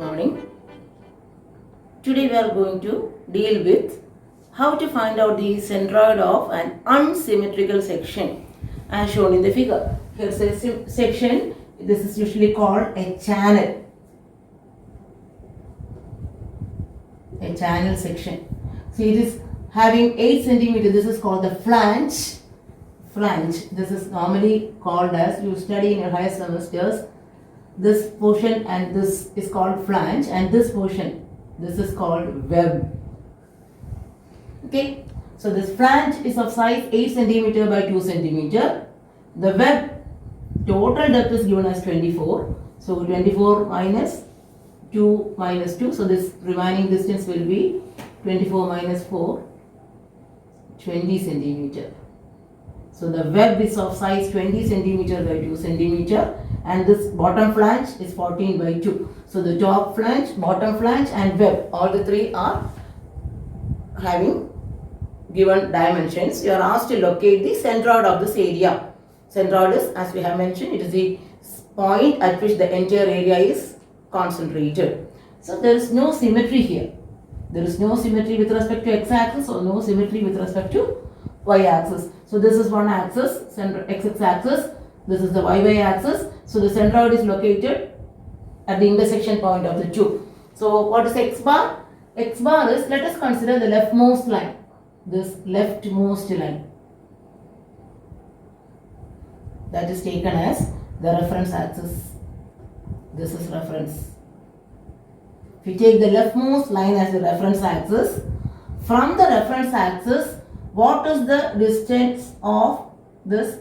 morning. Today we are going to deal with how to find out the centroid of an unsymmetrical section as shown in the figure. Here's a section. This is usually called a channel. A channel section. See, it is having 8 centimeters. This is called the flange. Flange. This is normally called as, you study in your higher semesters, this portion and this is called flange, and this portion, this is called web. Okay, so this flange is of size 8 centimeter by 2 centimeter. The web total depth is given as 24. So 24 minus 2 minus 2. So this remaining distance will be 24 minus 4, 20 centimeter. So the web is of size 20 centimeter by 2 centimeter, and this bottom flange is 14 by 2. So the top flange, bottom flange and web, all the three are having given dimensions. You are asked to locate the centroid of this area. Centroid is, as we have mentioned, it is the point at which the entire area is concentrated. So there is no symmetry here. There is no symmetry with respect to x-axis or no symmetry with respect to y-axis. So this is one axis, x-axis. This is the y-y axis. So the centroid is located at the intersection point of the two. So what is x bar? X bar is, let us consider the leftmost line. This leftmost line. That is taken as the reference axis. This is reference. If you take the leftmost line as the reference axis, from the reference axis, what is the distance of this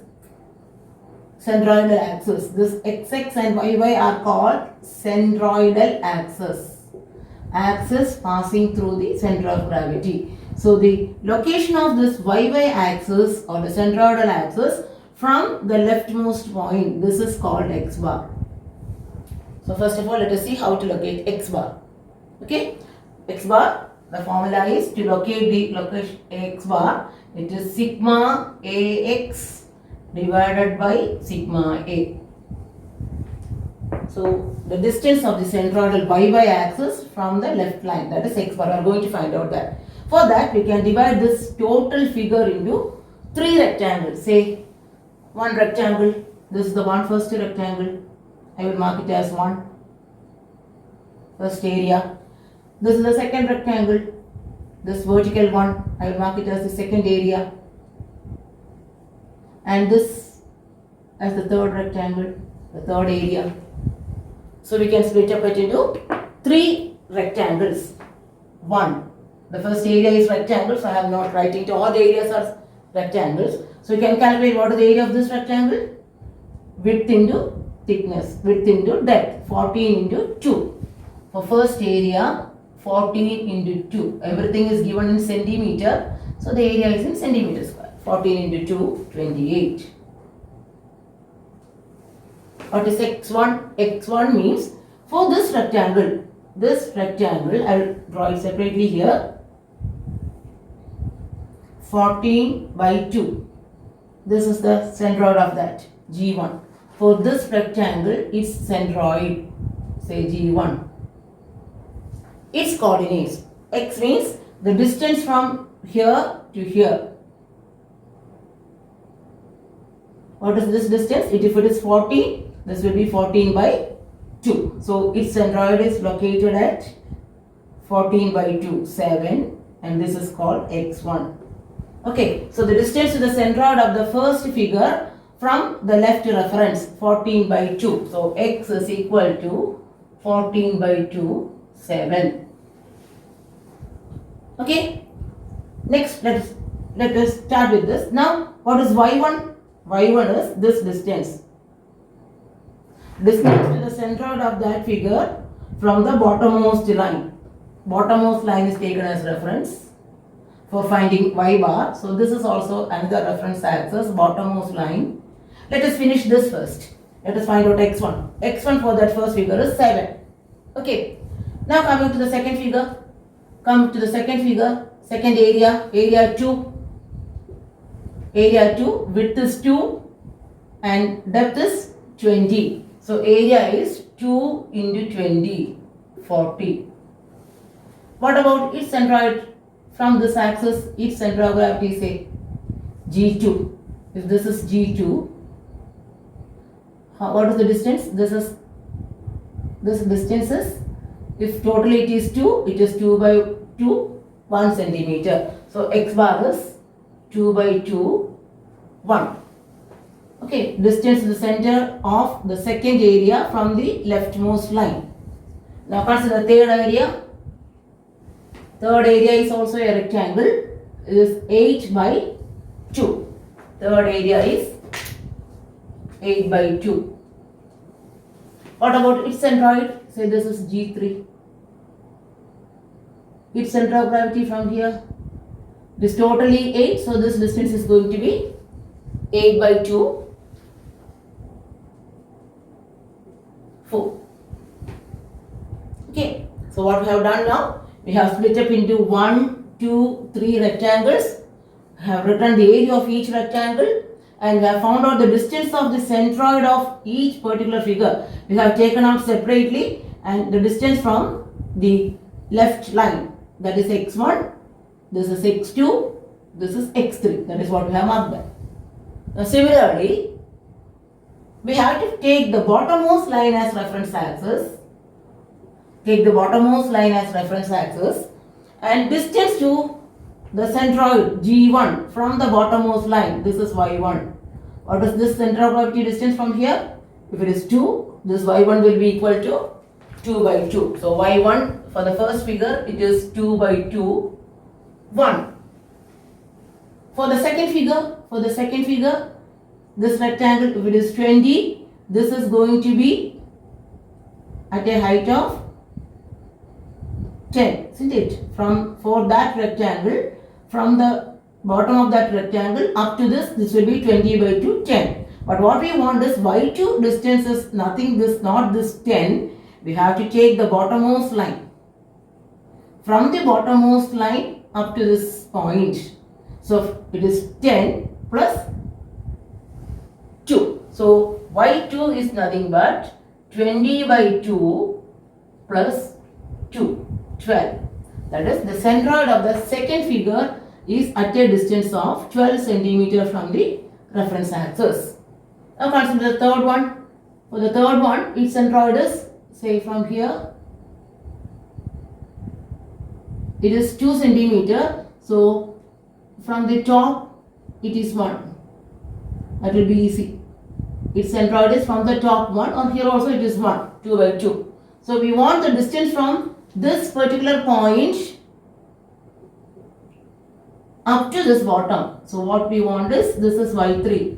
centroidal axis? This xx and yy are called centroidal axis. Axis passing through the center of gravity. So the location of this yy axis or the centroidal axis from the leftmost point, this is called x bar. So first of all, let us see how to locate x bar. Okay, x bar, the formula is to locate the location x bar. It is sigma ax divided by sigma a. So the distance of the centroidal yy axis from the left line, that is x bar. We are going to find out that. For that, we can divide this total figure into 3 rectangles. Say one rectangle. This is the first rectangle. I will mark it as 1. First area. This is the second rectangle. This vertical one, I will mark it as the second area. And this as the third rectangle, the third area. So we can split up it into 3 rectangles. 1. The first area is rectangle, so I have not writing to all the areas are rectangles. So you can calculate what is the area of this rectangle. Width into thickness, width into depth, 14 into 2. For first area, 14 into 2. Everything is given in centimeter. So the area is in centimeter square. 14 into 2, 28. What is x1? x1 means for this rectangle, I will draw it separately here. 14 by 2. This is the centroid of that, G1. For this rectangle, its centroid, say G1. Its coordinates. X means the distance from here to here. What is this distance? If it is 14, this will be 14 by 2. So its centroid is located at 14 by 2, 7, and this is called x1. Okay, so the distance to the centroid of the first figure from the left reference, 14 by 2. So x is equal to 14 by 2, 7. Okay, next let us start with this. Now what is y1? y1 is this distance. Distance to the centroid of that figure from the bottommost line. Bottommost line is taken as reference for finding y bar. So this is also another reference axis, bottommost line. Let us finish this first. Let us find out x1. x1 for that first figure is 7. Okay. Now coming to the second figure. Come to the second figure. Second area. Area 2. Area 2. Width is 2 and depth is 20. So area is 2 into 20. 40. What about its centroid from this axis? Its center of gravity say G2. If this is G2, what is the distance? This distance is, if totally it is 2, it is 2 by 2, 1 centimeter. So x bar is 2 by 2, 1. Okay, distance to the center of the second area from the leftmost line. Now consider the third area. Third area is also a rectangle. It is 8 by 2. Third area is 8 by 2. What about its centroid? Say this is G3. Its center of gravity from here. This totally 8, so this distance is going to be 8 by 2, 4. Okay, so what we have done now? We have split up into 1, 2, 3 rectangles. Have written the area of each rectangle and we have found out the distance of the centroid of each particular figure. We have taken out separately and the distance from the left line, that is x1, this is x2, this is x3. That is what we have marked there. Now similarly, we have to take the bottommost line as reference axis. Take the bottommost line as reference axis and distance to the centroid G1 from the bottommost line. This is y1. What is this center of gravity distance from here? If it is 2, this y1 will be equal to 2 by 2. So y1 for the first figure, it is 2 by 2, 1. For the second figure, this rectangle, if it is 20, this is going to be at a height of 10, isn't it? For that rectangle, from the bottom of that rectangle up to this will be 20 by 2, 10. But what we want is y2 distance is nothing, not this 10. We have to take the bottommost line. From the bottommost line up to this point. So it is 10 plus 2. So y2 is nothing but 20 by 2 plus 2, 12. That is the centroid of the second figure is at a distance of 12 centimeter from the reference axis. Now consider the third one. For the third one, its centroid is, say from here, it is 2 centimeter. So from the top, it is 1. That will be easy. Its centroid is from the top 1, or here also it is 1, 2 by 2. So we want the distance from this particular point up to this bottom. So what we want is, this is y3.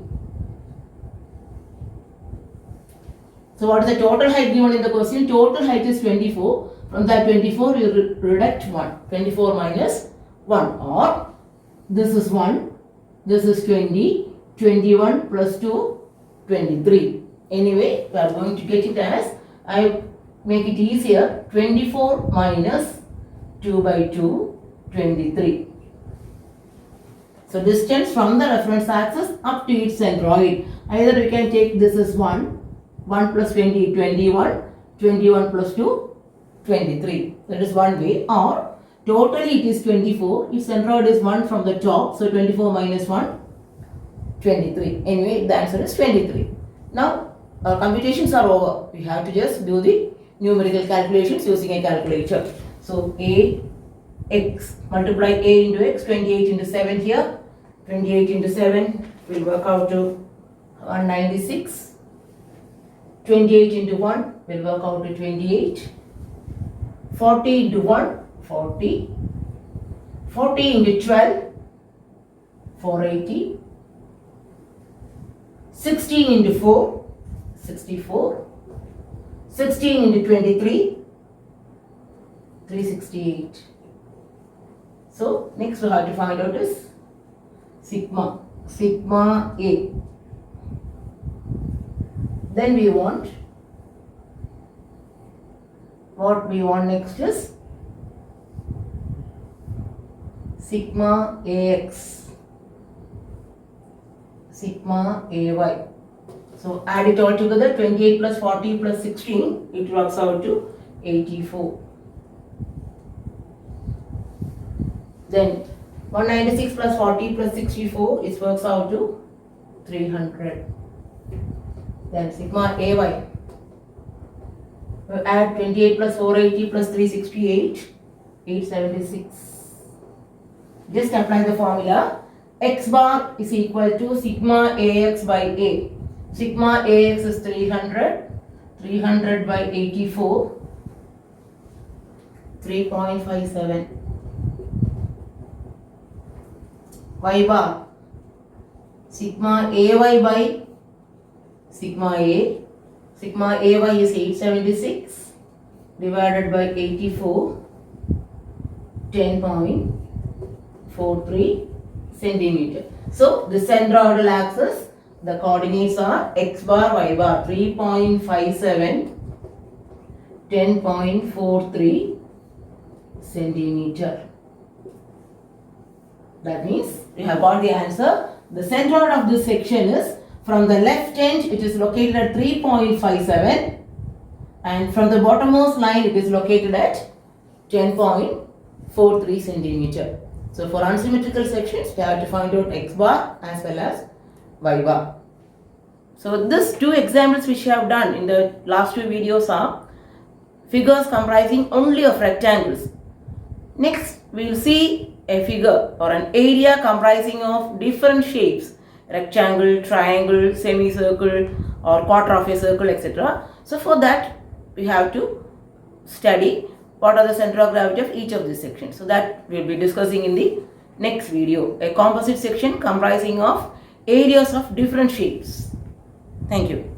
So what is the total height given in the question? Total height is 24. From that 24 you reduct 1. 24 minus 1, or this is 1, this is 20, 21 plus 2, 23. Anyway, we are going to get it as, I make it easier, 24 minus 2 by 2, 23. So distance from the reference axis up to its centroid. Either we can take this as 1 plus 20, 21, 21 plus 2, 23. That is one way. Or totally it is 24. Its centroid is 1 from the top. So 24 minus 1, 23. Anyway, the answer is 23. Now, our computations are over. We have to just do the numerical calculations using a calculator. So x, multiply a into x, 28 into 7 here. 28 into 7 will work out to 196. 28 into 1 will work out to 28. 40 into 1, 40. 40 into 12, 480. 16 into 4, 64. 16 into 23, 368. So next we have to find out is sigma A. Then we want, what we want next is sigma AX, sigma AY. So add it all together, 28 plus 40 plus 16, it works out to 84. Then 196 plus 40 plus 64, it works out to 300. Then sigma AY. We add 28 plus 480 plus 368, 876. Just apply the formula. X bar is equal to sigma AX by A. Sigma AX is 300. 300 by 84. 3.57. Y bar. Sigma AY by sigma A. Sigma AY is 876 divided by 84, 10.43 centimeter. So the centroidal axis, the coordinates are x bar, y bar, 3.57, 10.43 centimeter. That means we have got the answer. The centroid of this section is from the left end, it is located at 3.57, and from the bottommost line, it is located at 10.43 centimeter. So for unsymmetrical sections, we have to find out x bar as well as y bar. So these two examples which we have done in the last two videos are figures comprising only of rectangles. Next, we will see a figure or an area comprising of different shapes, rectangle, triangle, semicircle or quarter of a circle, etc. So for that, we have to study what are the center of gravity of each of these sections. So that we will be discussing in the next video. A composite section comprising of areas of different shapes. Thank you.